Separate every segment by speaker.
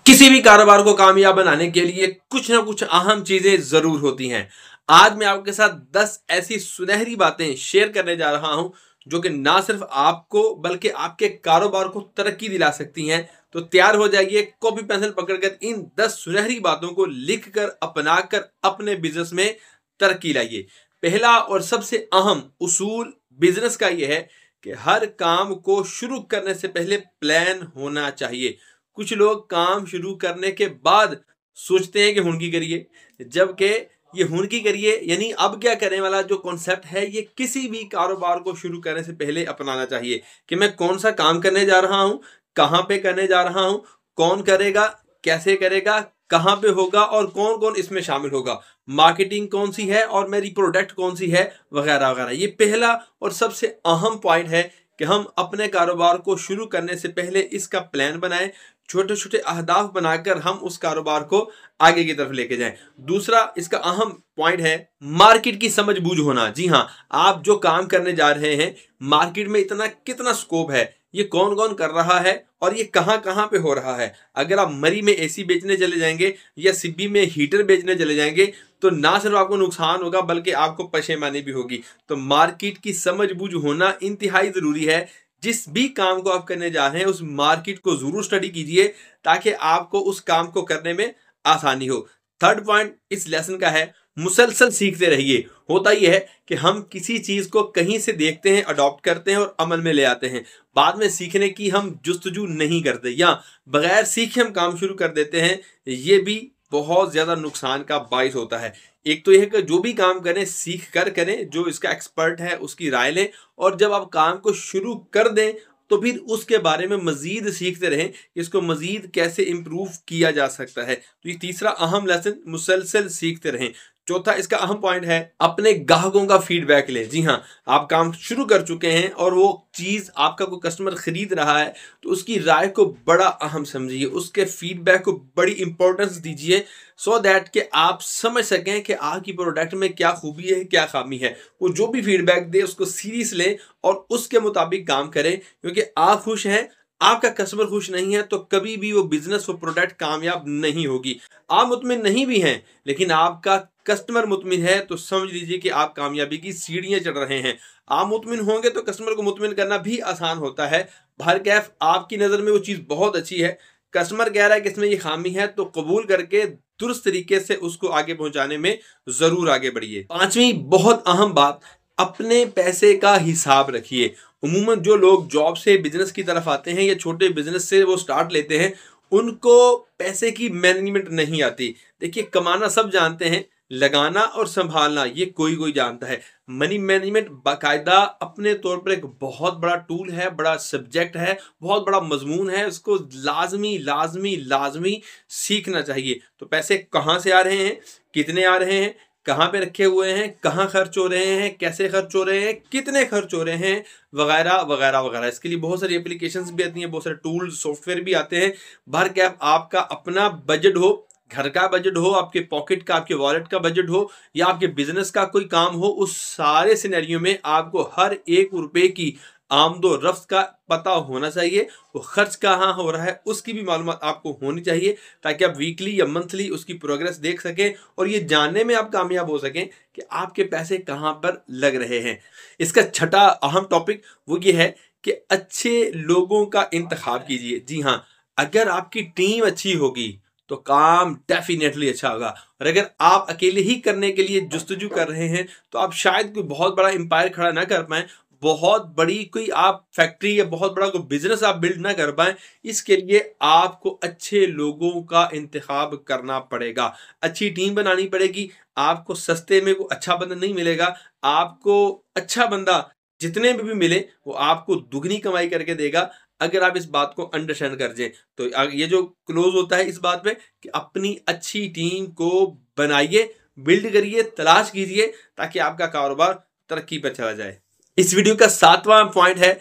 Speaker 1: किसी भी कारोबार को कामयाब बनाने के लिए कुछ ना कुछ अहम चीजें जरूर होती हैं। आज मैं आपके साथ 10 ऐसी सुनहरी बातें शेयर करने जा रहा हूं जो कि ना सिर्फ आपको बल्कि आपके कारोबार को तरक्की दिला सकती हैं। तो तैयार हो जाइए, कॉपी पेंसिल पकड़कर इन 10 सुनहरी बातों को लिखकर अपनाकर अपने बिजनेस में तरक्की लाइए। पहला और सबसे अहम उसूल बिजनेस का यह है कि हर काम को शुरू करने से पहले प्लान होना चाहिए। कुछ लोग काम शुरू करने के बाद सोचते हैं कि हुनकी करिए, जबकि ये हुनकी करिए यानी अब क्या करें वाला जो कॉन्सेप्ट है ये किसी भी कारोबार को शुरू करने से पहले अपनाना चाहिए कि मैं कौन सा काम करने जा रहा हूं, कहां पे करने जा रहा हूं, कौन करेगा, कैसे करेगा, कहां पे होगा और कौन कौन इसमें शामिल होगा, मार्केटिंग कौन सी है और मेरी प्रोडक्ट कौन सी है, वगैरह वगैरह। ये पहला और सबसे अहम पॉइंट है कि हम अपने कारोबार को शुरू करने से पहले इसका प्लान बनाएं, छोटे छोटे अहदाफ बनाकर हम उस कारोबार को आगे की तरफ लेके जाएं। दूसरा इसका अहम पॉइंट है मार्केट की समझ बूझ होना। जी हाँ, आप जो काम करने जा रहे हैं मार्केट में इतना कितना स्कोप है, ये कौन कौन कर रहा है और ये कहाँ कहाँ पे हो रहा है। अगर आप मरी में एसी बेचने चले जाएंगे या सिब्बी में हीटर बेचने चले जाएंगे तो ना सिर्फ आपको नुकसान होगा बल्कि आपको पशेमानी भी होगी। तो मार्केट की समझ बूझ होना इंतहाई जरूरी है। जिस भी काम को आप करने जा रहे हैं उस मार्केट को जरूर स्टडी कीजिए ताकि आपको उस काम को करने में आसानी हो। थर्ड पॉइंट इस लेसन का है मुसलसल सीखते रहिए। होता यह है कि हम किसी चीज को कहीं से देखते हैं, अडॉप्ट करते हैं और अमल में ले आते हैं, बाद में सीखने की हम जुस्तजू नहीं करते या बगैर सीखे हम काम शुरू कर देते हैं। ये भी बहुत ज्यादा नुकसान का बाइस होता है। एक तो यह कि जो भी काम करें सीख कर करें, जो इसका एक्सपर्ट है उसकी राय लें और जब आप काम को शुरू कर दें तो फिर उसके बारे में मजीद सीखते रहें, इसको मजीद कैसे इंप्रूव किया जा सकता है। तो ये तीसरा अहम लेसन, मुसलसल सीखते रहें। चौथा इसका अहम पॉइंट है अपने ग्राहकों का फीडबैक लें। जी हाँ, आप काम शुरू कर चुके हैं और वो चीज आपका कोई कस्टमर खरीद रहा है तो उसकी राय को बड़ा अहम समझिए, उसके फीडबैक को बड़ी इंपॉर्टेंस दीजिए सो दैट कि आप समझ सकें कि आपकी प्रोडक्ट में क्या खूबी है, क्या खामी है। वो जो भी फीडबैक दे उसको सीरियस लें और उसके मुताबिक काम करें, क्योंकि आप खुश हैं, आपका कस्टमर खुश नहीं है तो कभी भी वो बिजनेस, वो प्रोडक्ट कामयाब नहीं होगी। आप मुतमिन नहीं भी हैं लेकिन आपका कस्टमर मुतमिन है तो समझ लीजिए कि आप कामयाबी की सीढ़ियां चढ़ रहे हैं। आप मुतमिन होंगे तो कस्टमर को मुतमिन करना भी आसान होता है। भर कैफ आपकी नजर में वो चीज बहुत अच्छी है, कस्टमर कह रहा है कि इसमें ये खामी है तो कबूल करके दुरुस्त तरीके से उसको आगे पहुंचाने में जरूर आगे बढ़िए। पांचवी बहुत अहम बात, अपने पैसे का हिसाब रखिए। उमूमन जो लोग जॉब से बिजनेस की तरफ आते हैं या छोटे बिजनेस से वो स्टार्ट लेते हैं उनको पैसे की मैनेजमेंट नहीं आती। देखिए, कमाना सब जानते हैं, लगाना और संभालना ये कोई कोई जानता है। मनी मैनेजमेंट बाकायदा अपने तौर पर एक बहुत बड़ा टूल है, बड़ा सब्जेक्ट है, बहुत बड़ा मजमून है। इसको लाजमी लाजमी लाजमी सीखना चाहिए। तो पैसे कहाँ से आ रहे हैं, कितने आ रहे हैं, कहाँ पे रखे हुए हैं, कहाँ खर्च हो रहे हैं, कैसे खर्च हो रहे हैं, कितने खर्च हो रहे हैं, वगैरह वगैरह वगैरह। इसके लिए बहुत सारी एप्लीकेशंस भी आती हैं, बहुत सारे टूल सॉफ्टवेयर भी आते हैं। भर के आपका अपना बजट हो, घर का बजट हो, आपके पॉकेट का, आपके वॉलेट का बजट हो या आपके बिजनेस का कोई काम हो, उस सारे सिनेरियो में आपको हर एक रुपए की आमदो रफ्त का पता होना चाहिए। वो खर्च कहाँ हो रहा है उसकी भी मालूमात आपको होनी चाहिए ताकि आप वीकली या मंथली उसकी प्रोग्रेस देख सकें और ये जानने में आप कामयाब हो सकें कि आपके पैसे कहाँ पर लग रहे हैं। इसका छठा अहम टॉपिक वो ये है कि अच्छे लोगों का इंतखाब कीजिए। जी हाँ, अगर आपकी टीम अच्छी होगी तो काम डेफिनेटली अच्छा होगा और अगर आप अकेले ही करने के लिए जुस्तजू कर रहे हैं तो आप शायद कोई बहुत बड़ा एम्पायर खड़ा ना कर पाए, बहुत बड़ी कोई आप फैक्ट्री या बहुत बड़ा कोई बिजनेस आप बिल्ड ना कर पाए। इसके लिए आपको अच्छे लोगों का इंतखाब करना पड़ेगा, अच्छी टीम बनानी पड़ेगी। आपको सस्ते में कोई अच्छा बंदा नहीं मिलेगा, आपको अच्छा बंदा जितने में भी मिले वो आपको दुगनी कमाई करके देगा अगर आप इस बात को अंडरस्टैंड कर जाएं। तो ये जो क्लोज होता है इस बात पे कि अपनी अच्छी टीम को बनाइए, बिल्ड करिए, तलाश कीजिए ताकि आपका कारोबार तरक्की पर चला जाए। इस वीडियो का 7वां पॉइंट है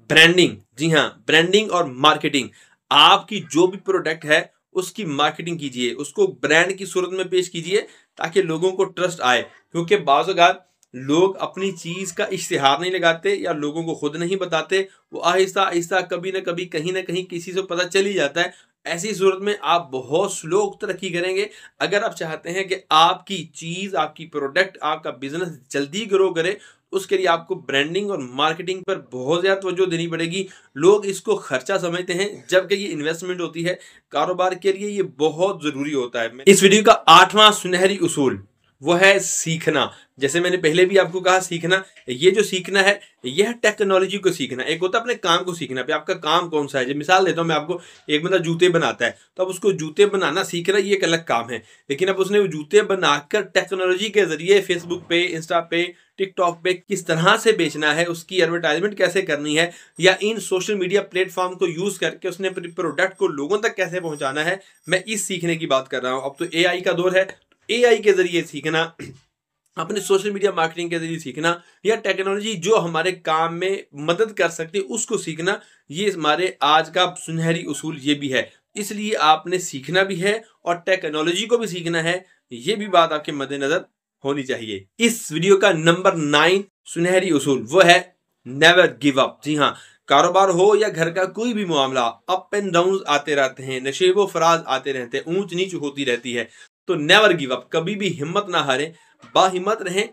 Speaker 1: ब्रांडिंग। जी हाँ, ब्रांडिंग और मार्केटिंग। आपकी जो भी प्रोडक्ट है उसकी मार्केटिंग कीजिए, उसको ब्रांड की सूरत में पेश कीजिए ताकि लोगों को ट्रस्ट आए। क्योंकि बाज़ औक़ात लोग अपनी चीज का इश्तिहार नहीं लगाते या लोगों को खुद नहीं बताते, वो आहिस्ता आहिस्ता कभी ना कभी कहीं ना कहीं किसी से पता चल ही जाता है। ऐसी सूरत में आप बहुत स्लो तरक्की करेंगे। अगर आप चाहते हैं कि आपकी चीज़, आपकी प्रोडक्ट, आपका बिजनेस जल्दी ग्रो करे, उसके लिए आपको ब्रांडिंग और मार्केटिंग पर बहुत ज़्यादा तवज्जो देनी पड़ेगी। लोग इसको खर्चा समझते हैं, जबकि ये इन्वेस्टमेंट होती है। कारोबार के लिए ये बहुत ज़रूरी होता है। इस वीडियो का 8वां सुनहरी उसूल वो है सीखना। जैसे मैंने पहले भी आपको कहा, सीखना, ये जो सीखना है, यह टेक्नोलॉजी को सीखना। एक होता है अपने काम को सीखना, पे आपका काम कौन सा है। जब मिसाल देता हूँ मैं आपको, एक बंदा जूते बनाता है, तो अब उसको जूते बनाना सीख रहा है, ये एक अलग काम है। लेकिन अब उसने वो जूते बनाकर टेक्नोलॉजी के जरिए फेसबुक पे, इंस्टा पे, टिकटॉक पे किस तरह से बेचना है, उसकी एडवर्टाइजमेंट कैसे करनी है, या इन सोशल मीडिया प्लेटफॉर्म को यूज करके उसने अपने प्रोडक्ट को लोगों तक कैसे पहुंचाना है, मैं इस सीखने की बात कर रहा हूं। अब तो एआई का दौर है, एआई के जरिए सीखना, अपने सोशल मीडिया मार्केटिंग के जरिए सीखना, या टेक्नोलॉजी जो हमारे काम में मदद कर सकती है उसको सीखना, ये हमारे आज का सुनहरी उसूल ये भी है। इसलिए आपने सीखना भी है और टेक्नोलॉजी को भी सीखना है, ये भी बात आपके मद्देनजर होनी चाहिए। इस वीडियो का नंबर 9 सुनहरी उसूल वो है नेवर गिव अप। जी हाँ, कारोबार हो या घर का कोई भी मामला, अप एंड डाउन आते रहते हैं, नशेबो फराज आते रहते हैं, ऊंच नीच होती रहती है। तो नेवर गिव अप, कभी भी हिम्मत ना हारें, बाहिम्मत रहें।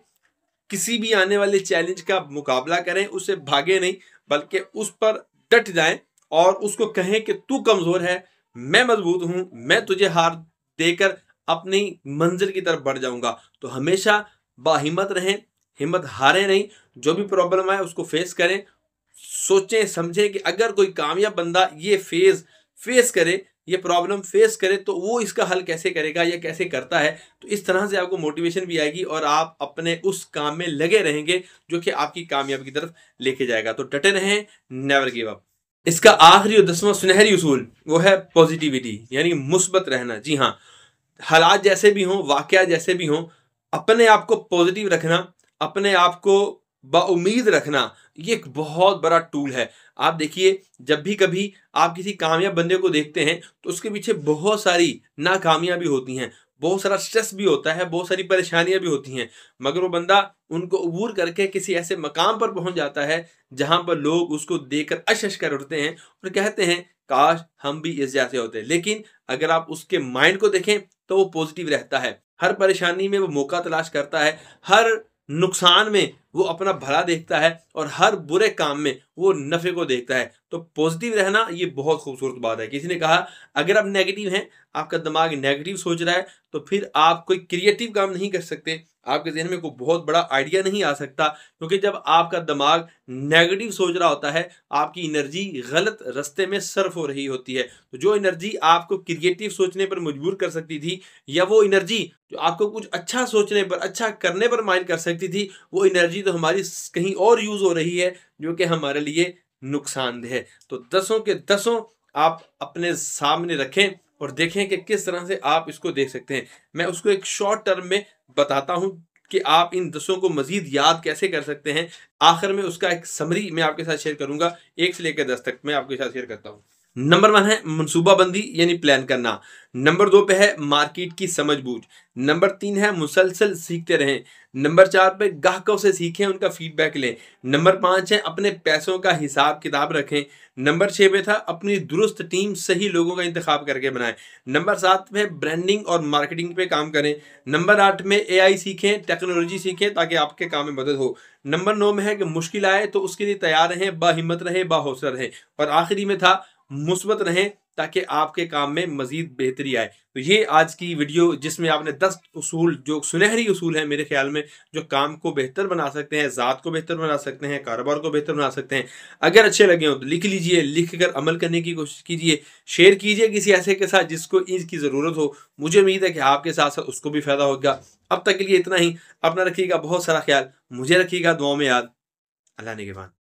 Speaker 1: किसी भी आने वाले चैलेंज का मुकाबला करें, उससे भागे नहीं, बल्कि उस पर डट जाएं और उसको कहें कि तू कमजोर है, मैं मजबूत हूं, मैं तुझे हार देकर अपनी मंजिल की तरफ बढ़ जाऊंगा। तो हमेशा बाहिम्मत रहें, हिम्मत हारें नहीं। जो भी प्रॉब्लम आए उसको फेस करें, सोचें समझें कि अगर कोई कामयाब बंदा ये फेस करे, ये प्रॉब्लम फेस करे, तो वो इसका हल कैसे करेगा या कैसे करता है। तो इस तरह से आपको मोटिवेशन भी आएगी और आप अपने उस काम में लगे रहेंगे जो कि आपकी कामयाबी की तरफ लेके जाएगा। तो डटे रहें, नेवर गिव अप। इसका आखिरी और 10वां सुनहरी उसूल वो है पॉजिटिविटी, यानी मुस्बत रहना। जी हाँ, हालात जैसे भी हों, वाकया जैसे भी हों, अपने आप को पॉजिटिव रखना, अपने आप को बाउम्मीद रखना, ये एक बहुत बड़ा टूल है। आप देखिए, जब भी कभी आप किसी कामयाब बंदे को देखते हैं तो उसके पीछे बहुत सारी नाकामयाबी होती हैं, बहुत सारा स्ट्रेस भी होता है, बहुत सारी परेशानियां भी होती हैं, मगर वो बंदा उनको अबूर करके किसी ऐसे मकाम पर पहुंच जाता है जहां पर लोग उसको देखकर अशश कर उठते हैं और कहते हैं काश हम भी इस जैसे होते। लेकिन अगर आप उसके माइंड को देखें तो वो पॉजिटिव रहता है, हर परेशानी में वो मौका तलाश करता है, हर नुकसान में वो अपना भला देखता है और हर बुरे काम में वो नफे को देखता है। तो पॉजिटिव रहना ये बहुत खूबसूरत बात है। किसी ने कहा, अगर आप नेगेटिव हैं, आपका दिमाग नेगेटिव सोच रहा है, तो फिर आप कोई क्रिएटिव काम नहीं कर सकते, आपके जहन में कोई बहुत बड़ा आइडिया नहीं आ सकता। क्योंकि जब आपका दिमाग नेगेटिव सोच रहा होता है, आपकी एनर्जी गलत रास्ते में सर्फ हो रही होती है। तो जो एनर्जी आपको क्रिएटिव सोचने पर मजबूर कर सकती थी, या वो एनर्जी जो आपको कुछ अच्छा सोचने पर, अच्छा करने पर माइंड कर सकती थी, वो एनर्जी तो हमारी कहीं और यूज हो रही है जो कि हमारे लिए नुकसानदेह है। तो 10 के 10 आप अपने सामने रखें और देखें कि किस तरह से आप इसको देख सकते हैं। मैं उसको एक शॉर्ट टर्म में बताता हूं कि आप इन 10 को मजीद याद कैसे कर सकते हैं। आखिर में उसका एक समरी मैं आपके साथ शेयर करूंगा, 1 से लेकर 10 तक मैं आपके साथ शेयर करता हूं। नंबर 1 है मनसूबाबंदी, यानी प्लान करना। नंबर 2 पे है मार्केट की समझबूझ। नंबर 3 है मुसलसल सीखते रहें। नंबर 4 पे ग्राहकों से सीखें, उनका फीडबैक लें। नंबर 5 है अपने पैसों का हिसाब किताब रखें। नंबर 6 पे था अपनी दुरुस्त टीम, सही लोगों का इंतखाब करके बनाएं। नंबर 7 पे ब्रांडिंग और मार्केटिंग पे काम करें। नंबर 8 में एआई सीखें, टेक्नोलॉजी सीखें ताकि आपके काम में मदद हो। नंबर 9 में है कि मुश्किल आए तो उसके लिए तैयार रहें, बाहिम्मत रहें, बाहौसला रहें। और आखिरी में था मुस्बत रहें ताकि आपके काम में मजीद बेहतरी आए। तो ये आज की वीडियो, जिसमें आपने 10 उसूल, जो सुनहरी उसूल हैं मेरे ख्याल में, जो काम को बेहतर बना सकते हैं, ज़ात को बेहतर बना सकते हैं, कारोबार को बेहतर बना सकते हैं, अगर अच्छे लगे हो तो लिख लीजिए, लिख कर अमल करने की कोशिश कीजिए, शेयर कीजिए किसी ऐसे के साथ जिसको इसकी ज़रूरत हो। मुझे उम्मीद है कि आपके साथ साथ उसको भी फ़ायदा होगा। अब तक के लिए इतना ही। अपना रखिएगा बहुत सारा ख्याल, मुझे रखिएगा दुआ में याद। अल्लाह ने के बाद।